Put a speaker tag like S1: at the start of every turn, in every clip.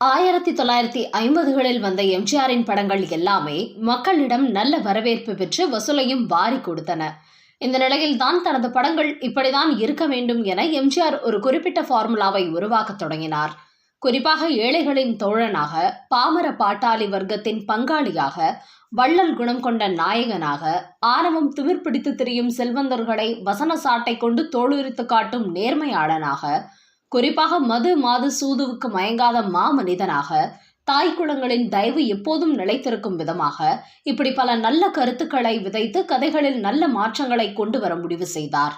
S1: 1950களில் வந்த எம்ஜிஆரின் படங்கள் எல்லாமே மக்களிடம் நல்ல வரவேற்பு பெற்று வசூலையும் வாரி கொடுத்தன. இந்த நிலையில்தான் தனது படங்கள் இப்படிதான் இருக்க வேண்டும் என எம்ஜிஆர் ஒரு குறிப்பிட்ட ஃபார்முலாவை உருவாக்கத் தொடங்கினார். குறிப்பாக ஏழைகளின் தோழனாக, பாமர பாட்டாளி வர்க்கத்தின் பங்காளியாக, வள்ளல் குணம் கொண்ட நாயகனாக, ஆணவம் திமிர் பிடித்து திரியும் செல்வந்தர்களை வசன சாட்டை கொண்டு தோலுரித்து காட்டும் நேர்மையாளனாக, குறிப்பாக மது மாது சூதுவுக்கு மயங்காத மாமனிதனாக, தாய்க்குளங்களின் தயவு எப்போதும் நிலைத்திருக்கும் விதமாக, இப்படி பல நல்ல கருத்துக்களை விதைத்து கதைகளில் நல்ல மாற்றங்களை கொண்டு வர முடிவு செய்தார்.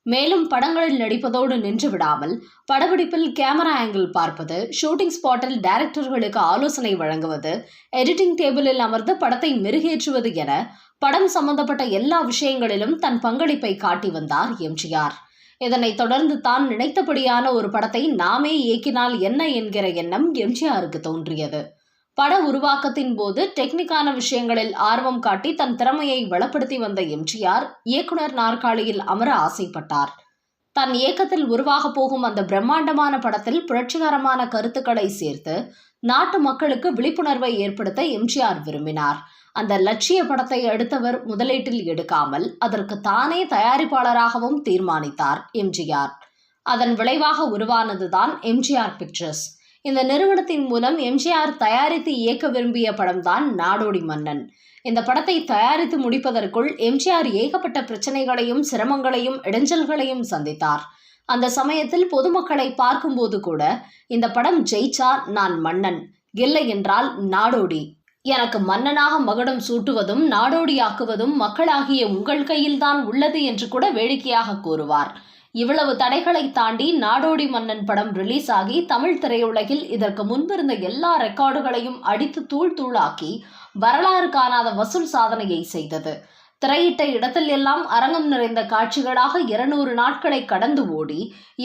S1: மேலும் படங்களில் நடிப்பதோடு நின்று விடாமல் படப்பிடிப்பில் கேமரா ஆங்கிள் பார்ப்பது, ஷூட்டிங் ஸ்பாட்டில் டைரக்டர்களுக்கு ஆலோசனை வழங்குவது, எடிட்டிங் டேபிளில் அமர்ந்து படத்தை மெருகேற்றுவது என படம் சம்பந்தப்பட்ட எல்லா விஷயங்களிலும் தன் பங்களிப்பை காட்டி வந்தார் எம்ஜிஆர். இதனைத் தொடர்ந்து தான் நினைத்தபடியான ஒரு படத்தை நாமே இயக்கினால் என்ன என்கிற எண்ணம் எம்ஜிஆருக்கு தோன்றியது. பட உருவாக்கத்தின் போது டெக்னிக்கான விஷயங்களில் ஆர்வம் காட்டி தன் திறமையை வளப்படுத்தி வந்த எம்ஜிஆர் இயக்குனர் நாற்காலியில் அமர ஆசைப்பட்டார். தன் இயக்கத்தில் உருவாக போகும் அந்த பிரம்மாண்டமான படத்தில் புரட்சிகரமான கருத்துக்களை சேர்த்து நாட்டு மக்களுக்கு விழிப்புணர்வை ஏற்படுத்த எம்ஜிஆர் விரும்பினார். அந்த லட்சிய படத்தை எடுத்தவர் முதலீட்டில் எடுக்காமல் அதற்கு தானே தயாரிப்பாளராகவும் தீர்மானித்தார் எம்ஜிஆர். அதன் விளைவாக உருவானதுதான் எம்ஜிஆர் பிக்சர்ஸ். இந்த நிறுவனத்தின் மூலம் எம்ஜிஆர் தயாரித்து இயக்க விரும்பிய படம்தான் நாடோடி மன்னன். இந்த படத்தை தயாரித்து முடிப்பதற்குள் எம்ஜிஆர் ஏகப்பட்ட பிரச்சனைகளையும் சிரமங்களையும் இடைஞ்சல்களையும் சந்தித்தார். அந்த சமயத்தில் பொதுமக்களை பார்க்கும்போது கூட இந்த படம் ஜெயிச்சா நான் மன்னன், இல்லை என்றால் நாடோடி, எனக்கு மன்னனாக மகுடம் சூட்டுவதும் நாடோடியாக்குவதும் மக்களாகிய உங்கள் கையில்தான் உள்ளது என்று கூட வேடிக்கையாக கூறுவார். இவ்வளவு தடைகளை தாண்டி நாடோடி மன்னன் படம் ரிலீஸ் ஆகி தமிழ் திரையுலகில் இதற்கு முன்பிருந்த எல்லா ரெக்கார்டுகளையும் அடித்து தூள் தூளாக்கி வரலாறு காணாத வசூல் சாதனையை செய்தது. திரையிட்ட இடத்தில் எல்லாம் அரங்கம் நிறைந்த காட்சிகளாக 200 நாட்களை கடந்து ஓடி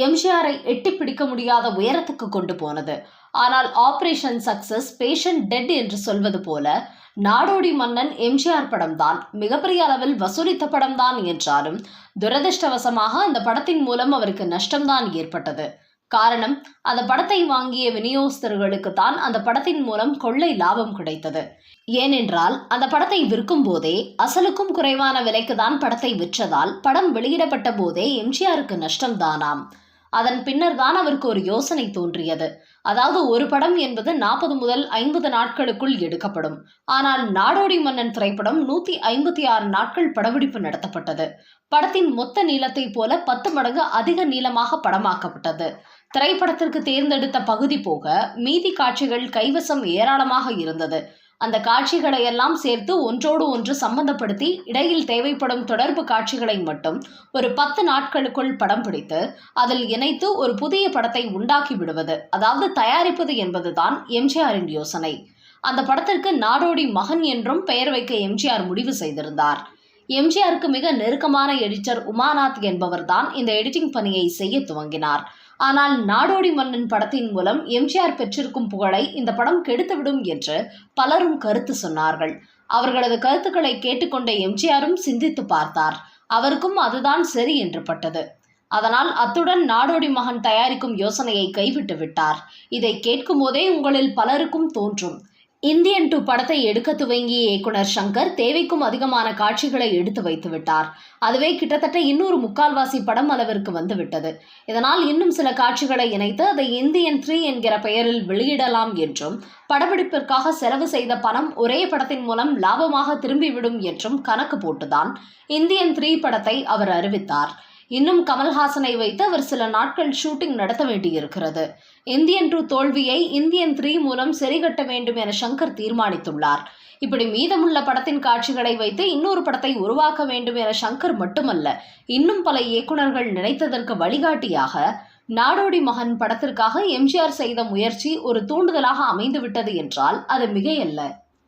S1: எம்ஜிஆரை எட்டி பிடிக்க முடியாத உயரத்துக்கு கொண்டு போனது. ஆனால் ஆபரேஷன் சக்சஸ், பேஷண்ட் டெட் என்று சொல்வது போல நாடோடி மன்னன் எம்ஜிஆர் படம்தான், மிகப்பெரிய அளவில் வசூலித்த படம்தான் என்றாலும் துரதிருஷ்டவசமாக அந்த படத்தின் மூலம் அவருக்கு நஷ்டம்தான் ஏற்பட்டது. காரணம், அந்த படத்தை வாங்கிய விநியோகஸ்தர்களுக்கு தான் அந்த படத்தின் மூலம் கொள்ளை லாபம் கிடைத்தது. ஏனென்றால் அந்த படத்தை விற்கும் போதே அசலுக்கும் குறைவான விலைக்கு தான் படத்தை விற்றதால் படம் வெளியிடப்பட்ட போதே எம்ஜிஆருக்கு நஷ்டம்தானாம். அதன் பின்னர் தான் அவருக்கு ஒரு யோசனை தோன்றியது. அதாவது ஒரு படம் என்பது 40 முதல் 50 நாட்களுக்குள் எடுக்கப்படும். ஆனால் நாடோடி மன்னன் திரைப்படம் 156 நாட்கள் படப்பிடிப்பு நடத்தப்பட்டது. படத்தின் மொத்த நீளத்தை போல 10 மடங்கு அதிக நீளமாக படமாக்கப்பட்டது. திரைப்படத்திற்கு தேர்ந்தெடுத்த பகுதி போக மீதி காட்சிகள் கைவசம் ஏராளமாக இருந்தது. அந்த காட்சிகளை எல்லாம் சேர்த்து ஒன்றோடு ஒன்று சம்பந்தப்படுத்தி இடையில் தேவைப்படும் தொடர்பு காட்சிகளை மட்டும் ஒரு 10 நாட்களுக்குள் படம் பிடித்து அதில் இணைத்து ஒரு புதிய படத்தை உண்டாக்கி விடுவது, அதாவது தயாரிப்பது என்பதுதான் எம்ஜிஆரின் யோசனை. அந்த படத்திற்கு நாடோடி மகன் என்றும் பெயர் வைக்க எம்ஜிஆர் முடிவு செய்திருந்தார். எம்ஜிஆருக்கு மிக நெருக்கமான எடிட்டர் உமாநாத் என்பவர்தான் இந்த எடிட்டிங் பணியை செய்ய துவங்கினார். ஆனால் நாடோடி மன்னன் படத்தின் மூலம் எம்ஜிஆர் பெற்றிருக்கும் புகழை இந்த படம் கெடுத்துவிடும் என்று பலரும் கருத்து சொன்னார்கள். அவர்களது கருத்துக்களை கேட்டுக்கொண்ட எம்ஜிஆரும் சிந்தித்து பார்த்தார். அவருக்கும் அதுதான் சரி என்று பட்டது. அதனால் அத்துடன் நாடோடி மகன் தயாரிக்கும் யோசனையை கைவிட்டு விட்டார். இதை கேட்கும் போதே உங்களில் பலருக்கும் தோன்றும், இந்தியன் 2 படத்தை எடுக்க துவங்கிய இயக்குனர் சங்கர் தேவைக்கும் அதிகமான காட்சிகளை எடுத்து வைத்து விட்டார். அதுவே கிட்டத்தட்ட இன்னொரு முக்கால்வாசி படம் அளவிற்கு வந்துவிட்டது. இதனால் இன்னும் சில காட்சிகளை இணைத்து அதை இந்தியன் 3 என்கிற பெயரில் வெளியிடலாம் என்றும், படப்பிடிப்பிற்காக செலவு செய்த பணம் ஒரே படத்தின் மூலம் லாபமாக திரும்பிவிடும் என்றும் கணக்கு போட்டுதான் இந்தியன் 3 படத்தை அவர் அறிவித்தார். இன்னும் கமல்ஹாசனை வைத்து அவர் சில நாட்கள் ஷூட்டிங் நடத்த வேண்டியிருக்கிறது. இந்தியன் 2 தோல்வியை இந்தியன் 3 மூலம் சரிகட்ட வேண்டும் என சங்கர் தீர்மானித்துள்ளார். இப்படி மீதமுள்ள படத்தின் காட்சிகளை வைத்து இன்னொரு படத்தை உருவாக்க வேண்டும் என சங்கர் மட்டுமல்ல, இன்னும் பல இயக்குநர்கள் நினைத்ததற்கு வழிகாட்டியாக நாடோடி மகன் படத்திற்காக எம்ஜிஆர் செய்த முயற்சி ஒரு தூண்டுதலாக அமைந்துவிட்டது என்றால் அது மிகையல்ல.